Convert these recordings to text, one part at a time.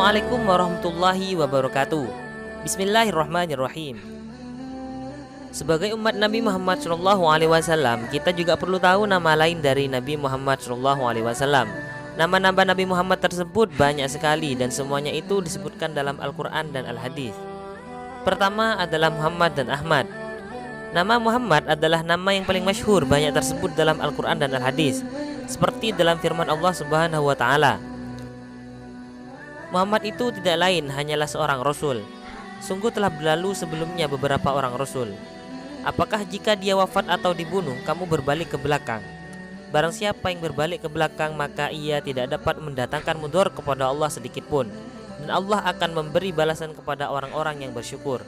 Assalamualaikum warahmatullahi wabarakatuh. Bismillahirrahmanirrahim. Sebagai umat Nabi Muhammad SAW, kita juga perlu tahu nama lain dari Nabi Muhammad SAW. Nama-nama Nabi Muhammad tersebut banyak sekali dan semuanya itu disebutkan dalam Al-Quran dan Al-Hadis. Pertama adalah Muhammad dan Ahmad. Nama Muhammad adalah nama yang paling masyhur, banyak tersebut dalam Al-Quran dan Al-Hadis, seperti dalam firman Allah Subhanahu wa Ta'ala, Muhammad itu tidak lain hanyalah seorang rasul. Sungguh telah berlalu sebelumnya beberapa orang rasul. Apakah jika dia wafat atau dibunuh, kamu berbalik ke belakang? Barang siapa yang berbalik ke belakang, maka ia tidak dapat mendatangkan mudarat kepada Allah sedikit pun, dan Allah akan memberi balasan kepada orang-orang yang bersyukur.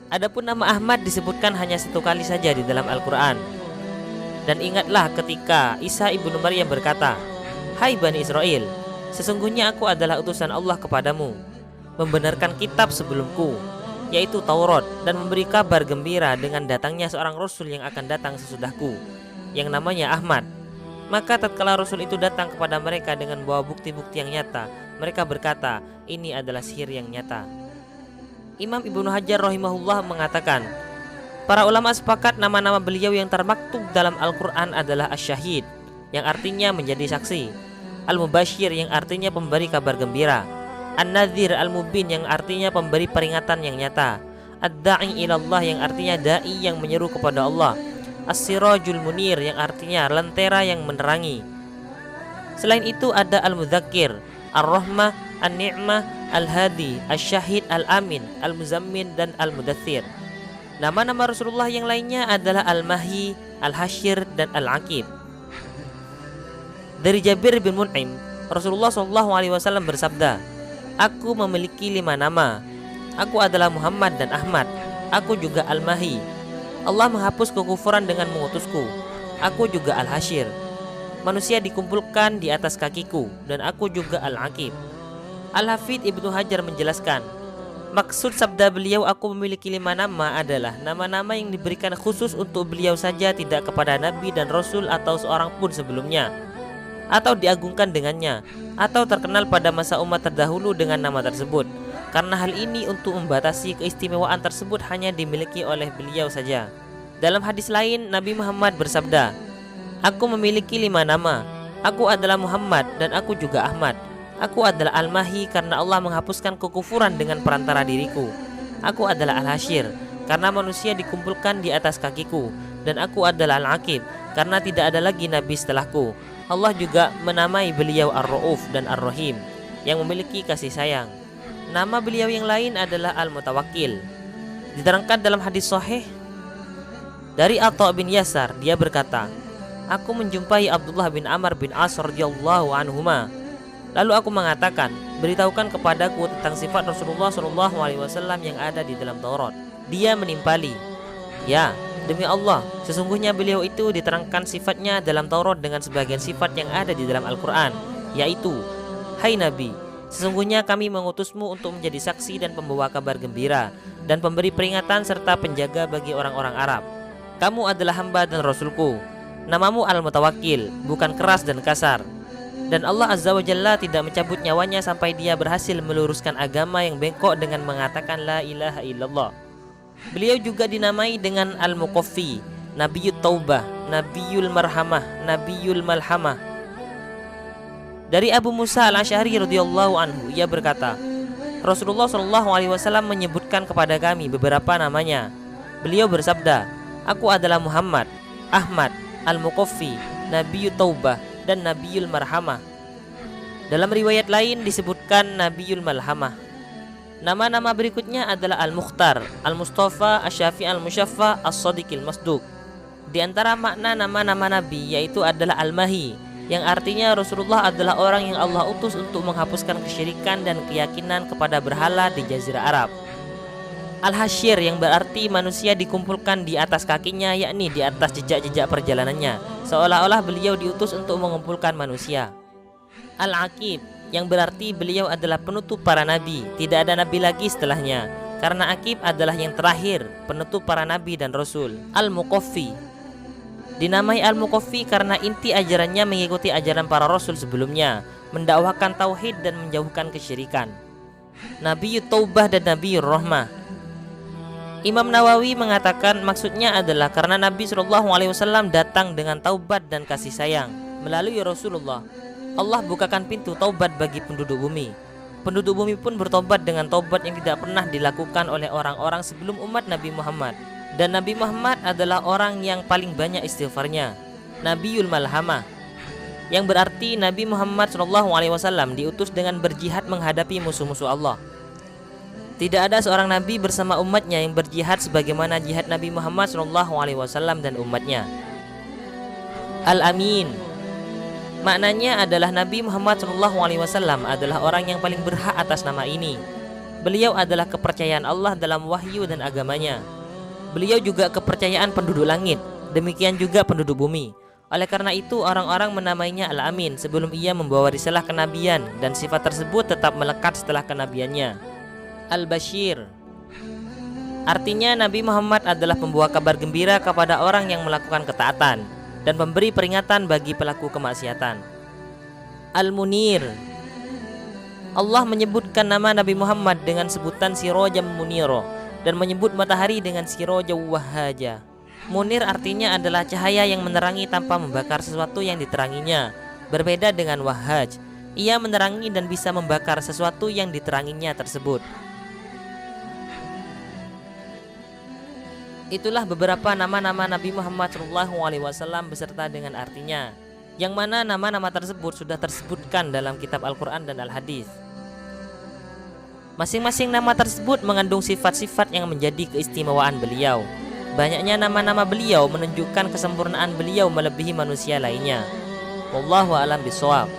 Adapun nama Ahmad disebutkan hanya satu kali saja di dalam Al-Quran. Dan ingatlah ketika Isa ibnu Maryam berkata, "Hai Bani Israel, sesungguhnya aku adalah utusan Allah kepadamu, membenarkan kitab sebelumku, yaitu Taurat, dan memberi kabar gembira dengan datangnya seorang Rasul yang akan datang sesudahku, yang namanya Ahmad." Maka tatkala Rasul itu datang kepada mereka dengan bawa bukti-bukti yang nyata, mereka berkata, "Ini adalah sihir yang nyata." Imam Ibnu Hajar rahimahullah mengatakan, para ulama sepakat nama-nama beliau yang termaktub dalam Al-Quran adalah Asy-Syahid, yang artinya menjadi saksi, Al-Mubasyir, yang artinya pemberi kabar gembira, An-Nadhir, Al-Mubin, yang artinya pemberi peringatan yang nyata, Ad-Da'i ilallah, yang artinya da'i yang menyeru kepada Allah, As-Sirajul Munir, yang artinya lentera yang menerangi. Selain itu ada Al-Mudzakir, Ar-Rahmah, An-Ni'mah, Al-Hadi, Asy-Syahid, Al-Amin, Al-Muzammin, dan Al-Mudaththir. Nama-nama Rasulullah yang lainnya adalah Al-Mahyi, Al-Hasyir, dan Al-Aqib. Dari Jabir bin Mun'im, Rasulullah SAW bersabda, "Aku memiliki 5 nama. Aku adalah Muhammad dan Ahmad. Aku juga Al-Mahyi. Allah menghapus kekufuran dengan mengutusku. Aku juga Al-Hasyir. Manusia dikumpulkan di atas kakiku, dan aku juga Al-Aqib." Al-Hafidz Ibnu Hajar menjelaskan, maksud sabda beliau "aku memiliki 5 nama" adalah nama-nama yang diberikan khusus untuk beliau saja, tidak kepada Nabi dan Rasul atau seorang pun sebelumnya, atau diagungkan dengannya, atau terkenal pada masa umat terdahulu dengan nama tersebut. Karena hal ini untuk membatasi keistimewaan tersebut hanya dimiliki oleh beliau saja. Dalam hadis lain, Nabi Muhammad bersabda, "Aku memiliki 5 nama. Aku adalah Muhammad dan aku juga Ahmad. Aku adalah Al-Mahyi karena Allah menghapuskan kekufuran dengan perantara diriku. Aku adalah Al-Hasyir karena manusia dikumpulkan di atas kakiku, dan aku adalah Al-Aqib karena tidak ada lagi nabi setelahku." Allah juga menamai beliau Ar-Ra'uf dan Ar-Rahim, yang memiliki kasih sayang. Nama beliau yang lain adalah Al-Mutawakkil. Diterangkan dalam hadis sahih dari Atha bin Yasar, dia berkata, "Aku menjumpai Abdullah bin Amr bin As radhiyallahu anhuma. Lalu aku mengatakan, beritahukan kepadaku tentang sifat Rasulullah SAW yang ada di dalam Taurat." Dia menimpali, "Ya, demi Allah, sesungguhnya beliau itu diterangkan sifatnya dalam Taurat dengan sebagian sifat yang ada di dalam Al-Quran, yaitu, Hai Nabi, sesungguhnya kami mengutusmu untuk menjadi saksi dan pembawa kabar gembira, dan pemberi peringatan serta penjaga bagi orang-orang Arab. Kamu adalah hamba dan Rasulku. Namamu Al-Mutawakkil, bukan keras dan kasar. Dan Allah Azza wa Jalla tidak mencabut nyawanya sampai dia berhasil meluruskan agama yang bengkok dengan mengatakan La ilaha illallah." Beliau juga dinamai dengan Al-Muqaffi, Nabiyut Taubah, Nabiyul Marhamah, Nabiyul Malhamah. Dari Abu Musa Al-Asy'ari radhiyallahu anhu, ia berkata, Rasulullah SAW menyebutkan kepada kami beberapa namanya. Beliau bersabda, "Aku adalah Muhammad, Ahmad, Al-Muqaffi, Nabiyut Taubah, dan Nabiyul Marhamah." Dalam riwayat lain disebutkan Nabiyul Malhamah. Nama-nama berikutnya adalah Al-Mukhtar, Al-Mustafa, Asy-Syafi', Al-Musyaffa, As-Shadiqil Masduq. Di antara makna nama-nama Nabi yaitu adalah Al-Mahyi, yang artinya Rasulullah adalah orang yang Allah utus untuk menghapuskan kesyirikan dan keyakinan kepada berhala di Jazirah Arab. Al-Hasyir, yang berarti manusia dikumpulkan di atas kakinya, yakni di atas jejak-jejak perjalanannya, seolah-olah beliau diutus untuk mengumpulkan manusia. Al-Aqib, yang berarti beliau adalah penutup para nabi, tidak ada nabi lagi setelahnya, karena Aqib adalah yang terakhir, penutup para nabi dan rasul. Al-Muqaffi, dinamai Al-Muqaffi karena inti ajarannya mengikuti ajaran para rasul sebelumnya. mendakwahkan tauhid dan menjauhkan kesyirikan. Nabi Taubah dan Nabi Rahmah. Imam Nawawi mengatakan maksudnya adalah karena Nabi SAW datang dengan taubat dan kasih sayang. Melalui Rasulullah, Allah bukakan pintu taubat bagi penduduk bumi. Penduduk bumi pun bertobat dengan taubat yang tidak pernah dilakukan oleh orang-orang sebelum umat Nabi Muhammad. Dan Nabi Muhammad adalah orang yang paling banyak istighfarnya, Nabiul Malhamah, yang berarti Nabi Muhammad SAW diutus dengan berjihad menghadapi musuh-musuh Allah. Tidak ada seorang nabi bersama umatnya yang berjihad sebagaimana jihad Nabi Muhammad SAW dan umatnya. Al-Amin, maknanya adalah Nabi Muhammad SAW adalah orang yang paling berhak atas nama ini. Beliau adalah kepercayaan Allah dalam wahyu dan agamanya. Beliau juga kepercayaan penduduk langit, demikian juga penduduk bumi. Oleh karena itu orang-orang menamainya Al-Amin sebelum ia membawa risalah kenabian, dan sifat tersebut tetap melekat setelah kenabiannya. Al-Bashir, artinya Nabi Muhammad adalah pembawa kabar gembira kepada orang yang melakukan ketaatan dan pemberi peringatan bagi pelaku kemaksiatan. Al-Munir, Allah menyebutkan nama Nabi Muhammad dengan sebutan Sirajam Muniro dan menyebut matahari dengan Sirajam Wahaja. Munir artinya adalah cahaya yang menerangi tanpa membakar sesuatu yang diteranginya. Berbeda dengan Wahaj, ia menerangi dan bisa membakar sesuatu yang diteranginya tersebut. Itulah beberapa nama-nama Nabi Muhammad SAW beserta dengan artinya, yang mana nama-nama tersebut sudah tersebutkan dalam kitab Al-Quran dan Al-Hadis. Masing-masing nama tersebut mengandung sifat-sifat yang menjadi keistimewaan beliau. Banyaknya nama-nama beliau menunjukkan kesempurnaan beliau melebihi manusia lainnya. Wallahu a'lam bishawab.